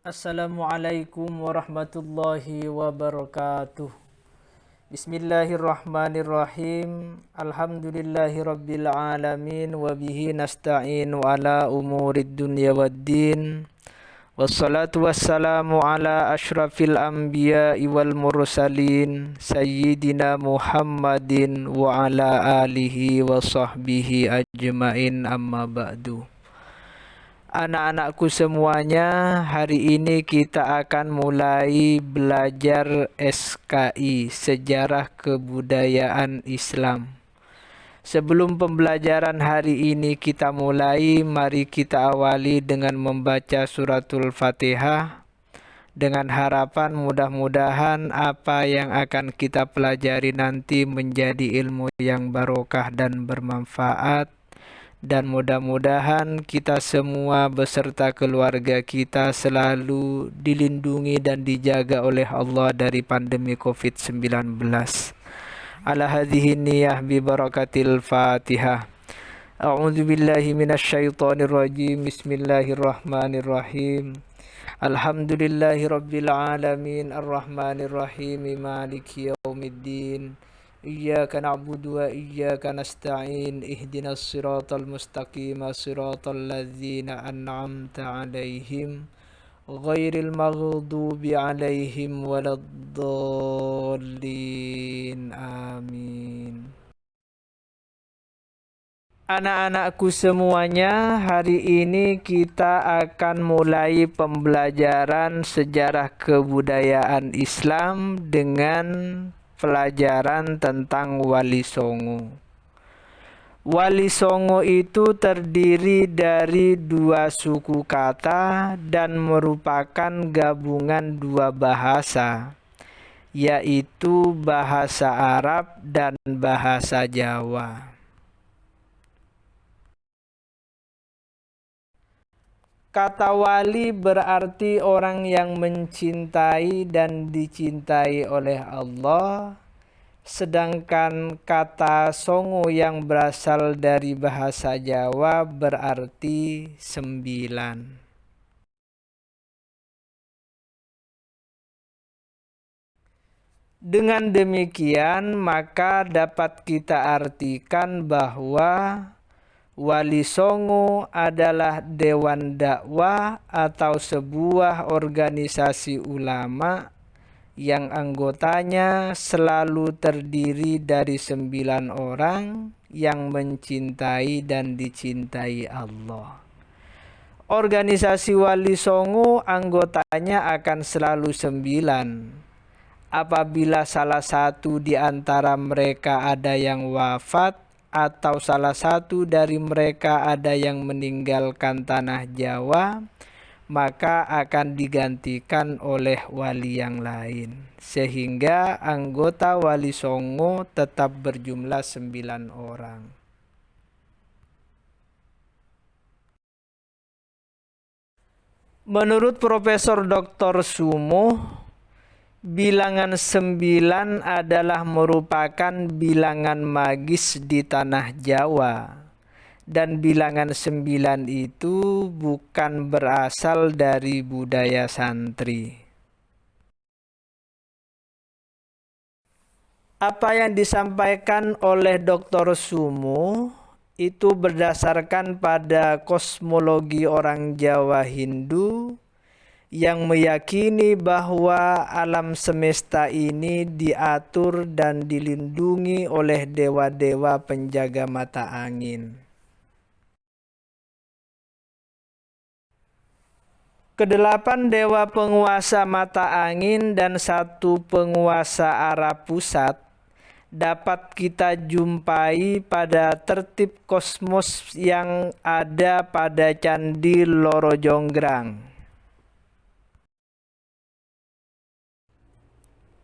Assalamualaikum warahmatullahi wabarakatuh. Bismillahirrahmanirrahim. Alhamdulillahirabbil alamin wa bihi nasta'in ala umurid dunya waddin. Wassalatu wassalamu ala asyrafil anbiya'i wal mursalin sayyidina Muhammadin wa ala alihi wa sahbihi ajmain, amma ba'du. Anak-anakku semuanya, hari ini kita akan mulai belajar SKI, Sejarah Kebudayaan Islam. Sebelum pembelajaran hari ini kita mulai, mari kita awali dengan membaca suratul Fatihah, dengan harapan mudah-mudahan apa yang akan kita pelajari nanti menjadi ilmu yang barokah dan bermanfaat. Dan mudah-mudahan kita semua beserta keluarga kita selalu dilindungi dan dijaga oleh Allah dari pandemi COVID-19. Ala hadhihi niyah bi barakatil Fatihah. A'udzu billahi minasyaitonir rajim. Bismillahirrahmanirrahim. Alhamdulillahirabbil alamin arrahmanir rahim maliki yaumiddin. Iyyaka na'budu wa iyyaka nasta'in ihdinas siratal mustaqim siratal ladzina an'amta 'alaihim ghairil maghdubi 'alaihim waladdallin. Amin. Anak-anakku semuanya, hari ini kita akan mulai pembelajaran sejarah kebudayaan Islam dengan pelajaran tentang Wali Songo. Wali Songo itu terdiri dari dua suku kata dan merupakan gabungan dua bahasa, yaitu bahasa Arab dan bahasa Jawa. Kata wali berarti orang yang mencintai dan dicintai oleh Allah. Sedangkan kata songo yang berasal dari bahasa Jawa berarti 9. Dengan demikian, maka dapat kita artikan bahwa Wali Songo adalah dewan dakwah atau sebuah organisasi ulama yang anggotanya selalu terdiri dari 9 orang yang mencintai dan dicintai Allah. Organisasi Wali Songo anggotanya akan selalu 9. Apabila salah satu di antara mereka ada yang wafat atau salah satu dari mereka ada yang meninggalkan tanah Jawa, maka akan digantikan oleh wali yang lain, sehingga anggota Wali Songo tetap berjumlah 9 orang. Menurut Profesor Dr. Sumo, bilangan 9 adalah merupakan bilangan magis di tanah Jawa. Dan bilangan 9 itu bukan berasal dari budaya santri. Apa yang disampaikan oleh Dr. Sumo itu berdasarkan pada kosmologi orang Jawa Hindu yang meyakini bahwa alam semesta ini diatur dan dilindungi oleh dewa-dewa penjaga mata angin. Kedelapan dewa penguasa mata angin dan satu penguasa arah pusat dapat kita jumpai pada tertib kosmos yang ada pada Candi Loro Jonggrang.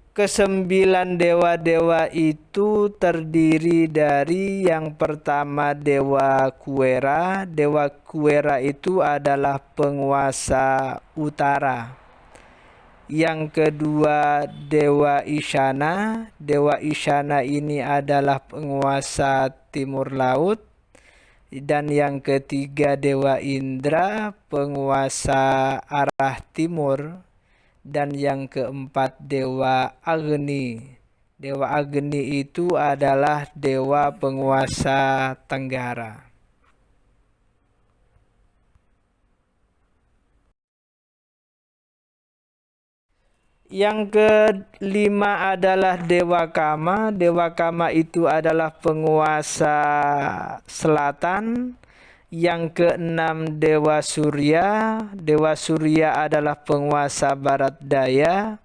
Kesembilan dewa-dewa itu terdiri dari yang pertama Dewa Kuera. Dewa Kuera itu adalah penguasa utara. Yang kedua Dewa Isyana. Dewa Isyana ini adalah penguasa timur laut. Dan yang ketiga Dewa Indra, penguasa arah timur. Dan yang keempat Dewa Agni. Dewa Agni itu adalah dewa penguasa Tenggara. Yang kelima adalah Dewa Kama. Dewa Kama itu adalah penguasa selatan. Yang keenam Dewa Surya. Dewa Surya adalah penguasa barat daya.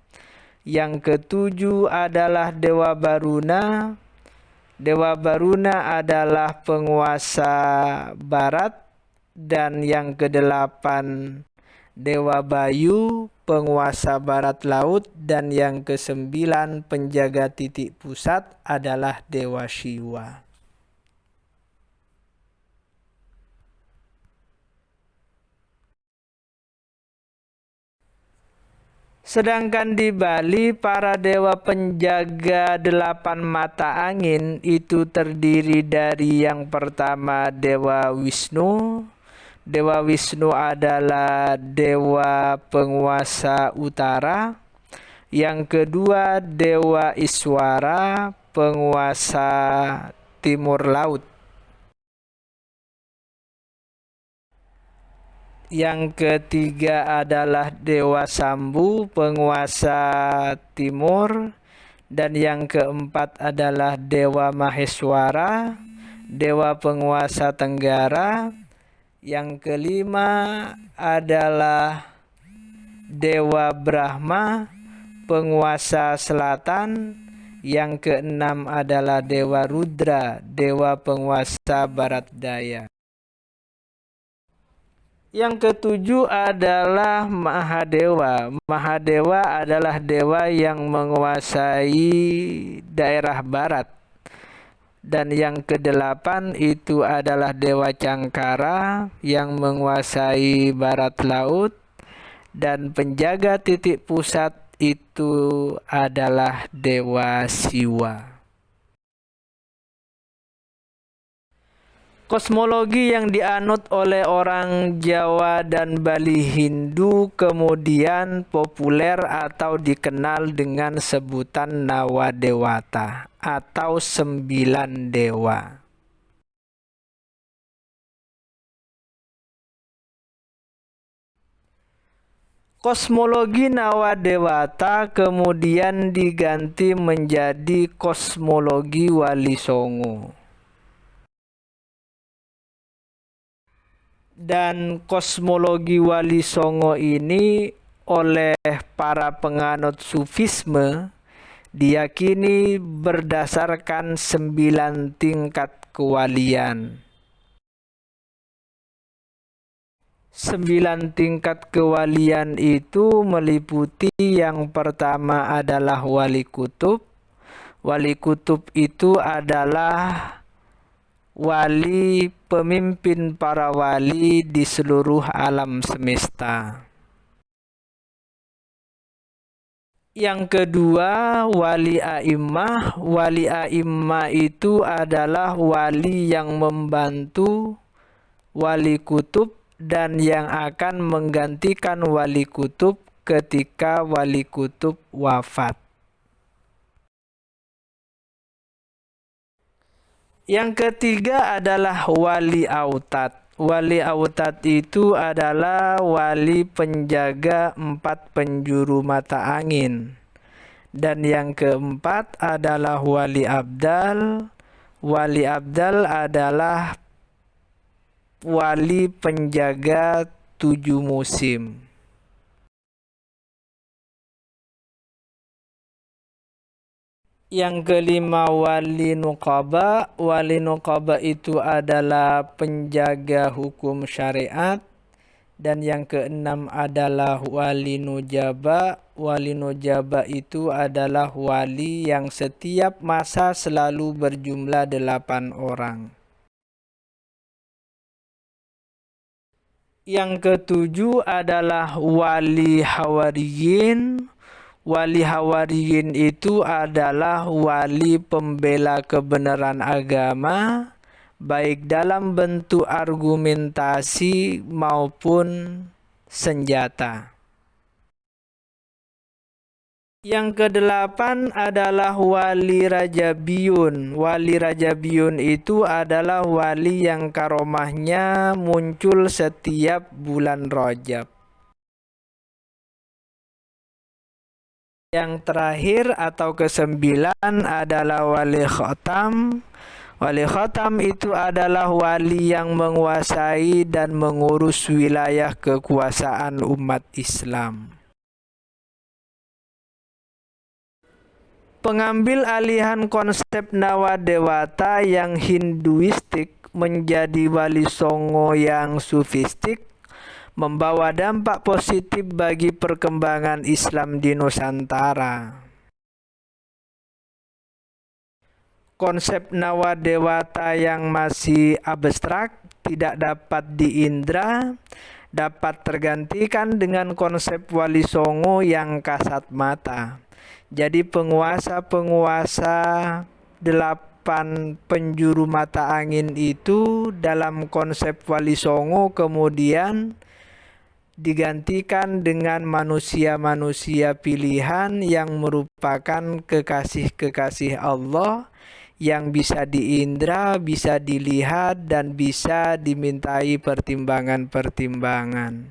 Yang ketujuh adalah Dewa Baruna. Dewa Baruna adalah penguasa barat. Dan yang kedelapan Dewa Bayu, penguasa barat laut. Dan yang kesembilan penjaga titik pusat adalah Dewa Siwa. Sedangkan di Bali, para dewa penjaga 8 mata angin itu terdiri dari yang pertama Dewa Wisnu. Dewa Wisnu adalah dewa penguasa utara. Yang kedua Dewa Iswara, penguasa timur laut. Yang ketiga adalah Dewa Sambu, penguasa timur. Dan yang keempat adalah Dewa Maheswara, dewa penguasa tenggara. Yang kelima adalah Dewa Brahma, penguasa selatan. Yang keenam adalah Dewa Rudra, dewa penguasa barat daya. Yang ketujuh adalah Mahadewa. Mahadewa adalah dewa yang menguasai daerah barat. Dan yang kedelapan itu adalah Dewa Cangkara yang menguasai barat laut. Dan penjaga titik pusat itu adalah Dewa Siwa. Kosmologi yang dianut oleh orang Jawa dan Bali Hindu kemudian populer atau dikenal dengan sebutan Nawadewata atau 9 dewa. Kosmologi Nawadewata kemudian diganti menjadi kosmologi Wali Songo. Dan kosmologi Wali Songo ini oleh para penganut Sufisme diyakini berdasarkan 9 tingkat kewalian. 9 tingkat kewalian itu meliputi yang pertama adalah Wali Kutub. Wali Kutub itu adalah wali pemimpin para wali di seluruh alam semesta. Yang kedua, Wali A'immah. Wali A'immah itu adalah wali yang membantu Wali Kutub dan yang akan menggantikan Wali Kutub ketika Wali Kutub wafat. Yang ketiga adalah Wali Autad. Wali Autad itu adalah wali penjaga 4 penjuru mata angin. Dan yang keempat adalah Wali Abdal. Wali Abdal adalah wali penjaga 7 musim. Yang kelima Wali Nuqaba. Wali Nuqaba itu adalah penjaga hukum syariat. Dan yang keenam adalah Wali Nujaba. Wali Nujaba itu adalah wali yang setiap masa selalu berjumlah 8 orang. Yang ketujuh adalah Wali Hawariyin. Wali Hawariyin itu adalah wali pembela kebenaran agama, baik dalam bentuk argumentasi maupun senjata. Yang kedelapan adalah wali rajabiyun. Wali rajabiyun itu adalah wali yang karomahnya muncul setiap bulan Rajab. Yang terakhir atau kesembilan adalah wali khatam. Wali khatam itu adalah wali yang menguasai dan mengurus wilayah kekuasaan umat Islam. Pengambil alihan konsep Nawadewata yang Hinduistik menjadi Wali Songo yang sufistik membawa dampak positif bagi perkembangan Islam di Nusantara. Konsep Nawadewata yang masih abstrak, tidak dapat diindra, dapat tergantikan dengan konsep Wali Songo yang kasat mata. Jadi penguasa-penguasa 8 penjuru mata angin itu dalam konsep Wali Songo kemudian digantikan dengan manusia-manusia pilihan yang merupakan kekasih-kekasih Allah yang bisa diindra, bisa dilihat, dan bisa dimintai pertimbangan-pertimbangan.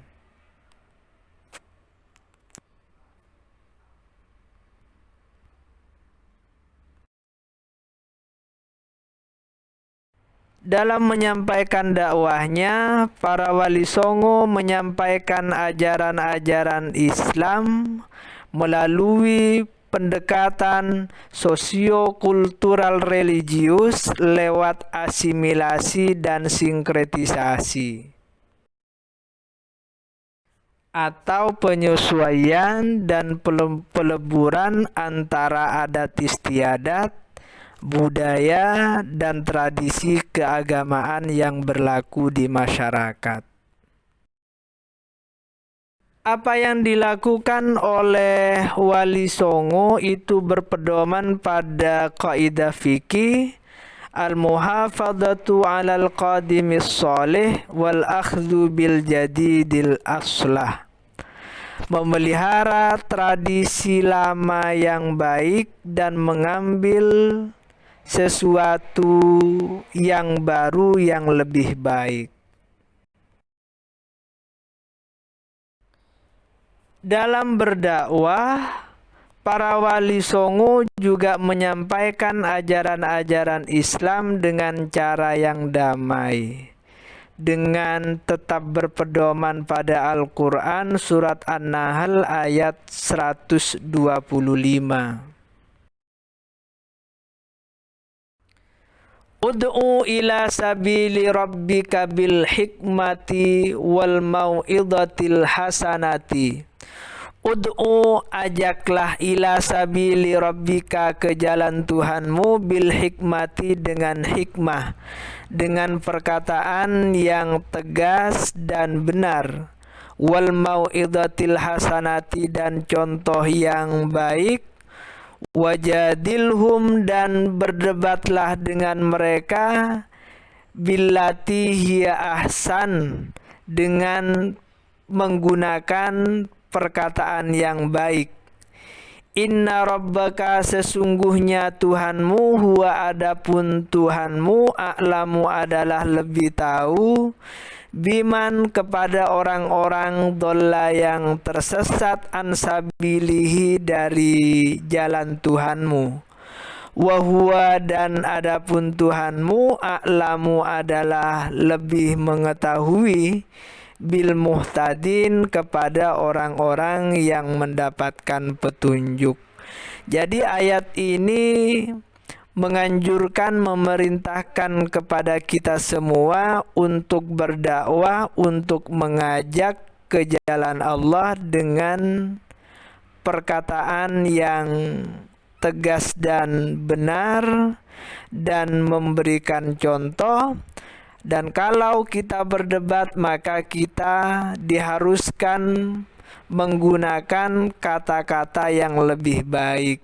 Dalam menyampaikan dakwahnya, para Wali Songo menyampaikan ajaran-ajaran Islam melalui pendekatan sosio-kultural religius lewat asimilasi dan sinkretisasi atau penyesuaian dan peleburan antara adat istiadat, budaya, dan tradisi keagamaan yang berlaku di masyarakat. Apa yang dilakukan oleh Wali Songo itu berpedoman pada kaidah fikih al-muhafadzatu 'alal qadimis shalih wal akhdhu bil jadidil aslah. Memelihara tradisi lama yang baik dan mengambil sesuatu yang baru yang lebih baik. Dalam berdakwah, para Wali Songo juga menyampaikan ajaran-ajaran Islam dengan cara yang damai, dengan tetap berpedoman pada Al-Quran surat An-Nahl ayat 125. Ud'u ila sabili rabbika bil hikmati wal mau'izatil hasanati. Ud'u, ajaklah, ila sabili rabbika, ke jalan Tuhanmu, bil hikmati, dengan hikmah, dengan perkataan yang tegas dan benar, wal mau'izatil hasanati, dan contoh yang baik, wajadilhum, dan berdebatlah dengan mereka, billati hiya ahsan, dengan menggunakan perkataan yang baik. Inna rabbaka, sesungguhnya Tuhanmu, huwa, adapun Tuhanmu, a'lamu, adalah lebih tahu, biman, kepada orang-orang, dolla, yang tersesat, ansabilihi, dari jalan Tuhanmu. Wahuwa, dan adapun Tuhanmu, a'lamu, adalah lebih mengetahui, bil muhtadin, kepada orang-orang yang mendapatkan petunjuk. Jadi ayat ini menganjurkan, memerintahkan kepada kita semua untuk berdakwah, untuk mengajak ke jalan Allah dengan perkataan yang tegas dan benar, dan memberikan contoh. Dan kalau kita berdebat, maka kita diharuskan menggunakan kata-kata yang lebih baik.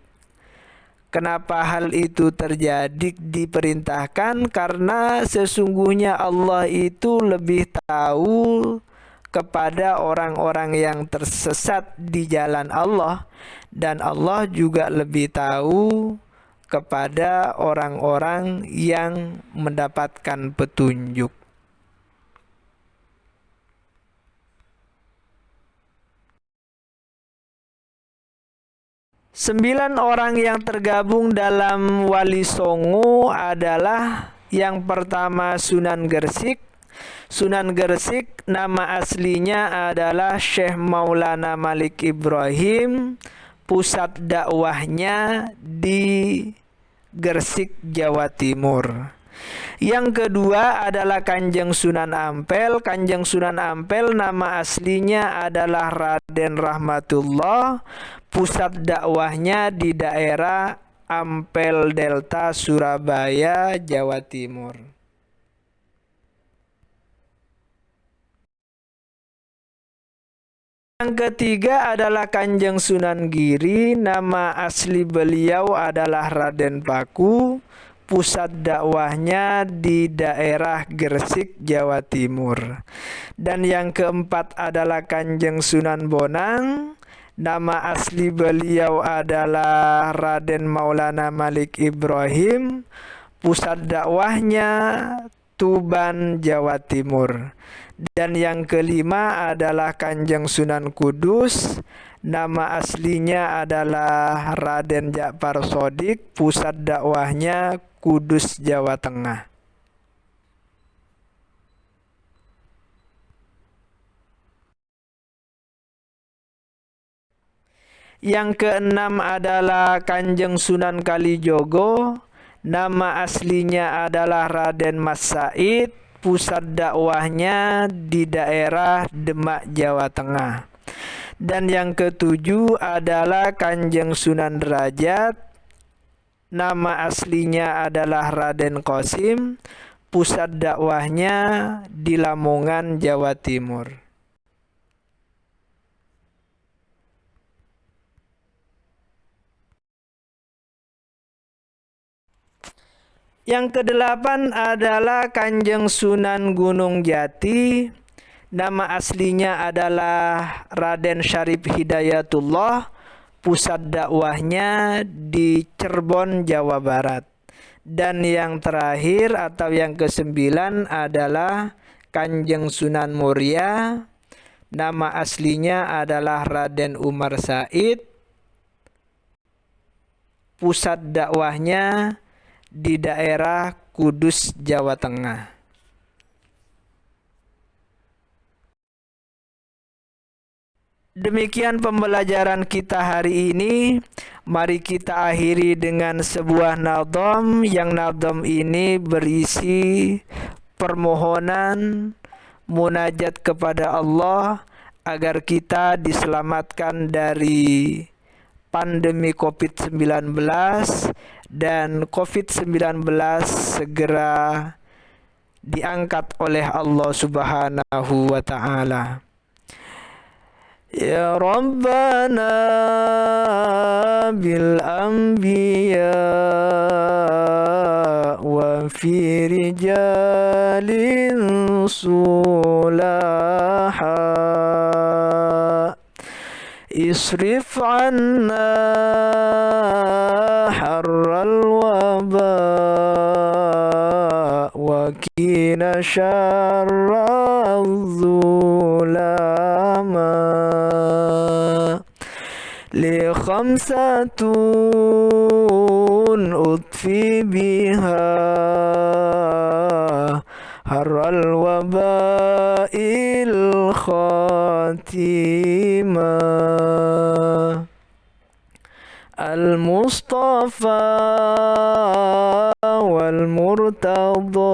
Kenapa hal itu terjadi diperintahkan? Karena sesungguhnya Allah itu lebih tahu kepada orang-orang yang tersesat di jalan Allah, dan Allah juga lebih tahu kepada orang-orang yang mendapatkan petunjuk. Sembilan orang yang tergabung dalam Wali Songo adalah yang pertama Sunan Gresik. Sunan Gresik nama aslinya adalah Syekh Maulana Malik Ibrahim. Pusat dakwahnya di Gresik, Jawa Timur. Yang kedua adalah Kanjeng Sunan Ampel. Kanjeng Sunan Ampel nama aslinya adalah Raden Rahmatullah. Pusat dakwahnya di daerah Ampel Delta, Surabaya, Jawa Timur. Yang ketiga adalah Kanjeng Sunan Giri. Nama asli beliau adalah Raden Paku. Pusat dakwahnya di daerah Gresik, Jawa Timur. Dan yang keempat adalah Kanjeng Sunan Bonang. Nama asli beliau adalah Raden Maulana Malik Ibrahim. Pusat dakwahnya Tuban, Jawa Timur. Dan yang kelima adalah Kanjeng Sunan Kudus. Nama aslinya adalah Raden Ja'far Shodiq. Pusat dakwahnya Kudus, Jawa Tengah. Yang keenam adalah Kanjeng Sunan Kalijogo. Nama aslinya adalah Raden Mas Said. Pusat dakwahnya di daerah Demak, Jawa Tengah. Dan yang ketujuh adalah Kanjeng Sunan Derajat. Nama aslinya adalah Raden Qasim. Pusat dakwahnya di Lamongan, Jawa Timur. Yang kedelapan adalah Kanjeng Sunan Gunung Jati. Nama aslinya adalah Raden Syarif Hidayatullah. Pusat dakwahnya di Cirebon, Jawa Barat. Dan yang terakhir atau yang kesembilan adalah Kanjeng Sunan Muria. Nama aslinya adalah Raden Umar Said. Pusat dakwahnya di daerah Kudus, Jawa Tengah. Demikian pembelajaran kita hari ini. Mari kita akhiri dengan sebuah nadham, yang nadham ini berisi permohonan munajat kepada Allah agar kita diselamatkan dari pandemi COVID-19 dan COVID-19 segera diangkat oleh Allah Subhanahu wa ta'ala. Ya Rabbana bil anbiya wa fi rijalin sulaha isrif anna harral waba wa qina syarral zulama li khamsatun utfi biha harral wabail khatimah al-Mustafa wal-Murtada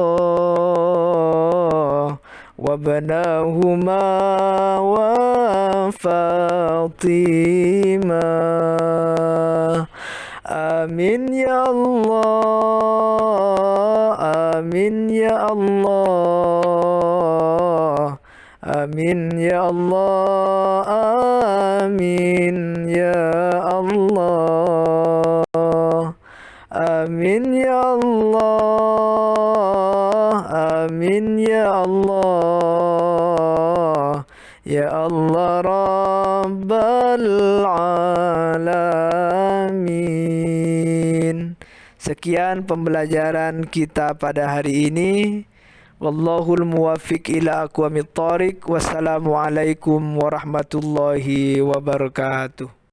wabnahuma wa Fatima. Amin ya Allah, amin ya Allah, amin ya Allah, amin ya Allah. Amin ya Allah, amin ya Allah, ya Allah Rabbal Alamin. Sekian pembelajaran kita pada hari ini. Wallahul muwaffiq ila aqwamit thoriq. Wassalamualaikum warahmatullahi wabarakatuh.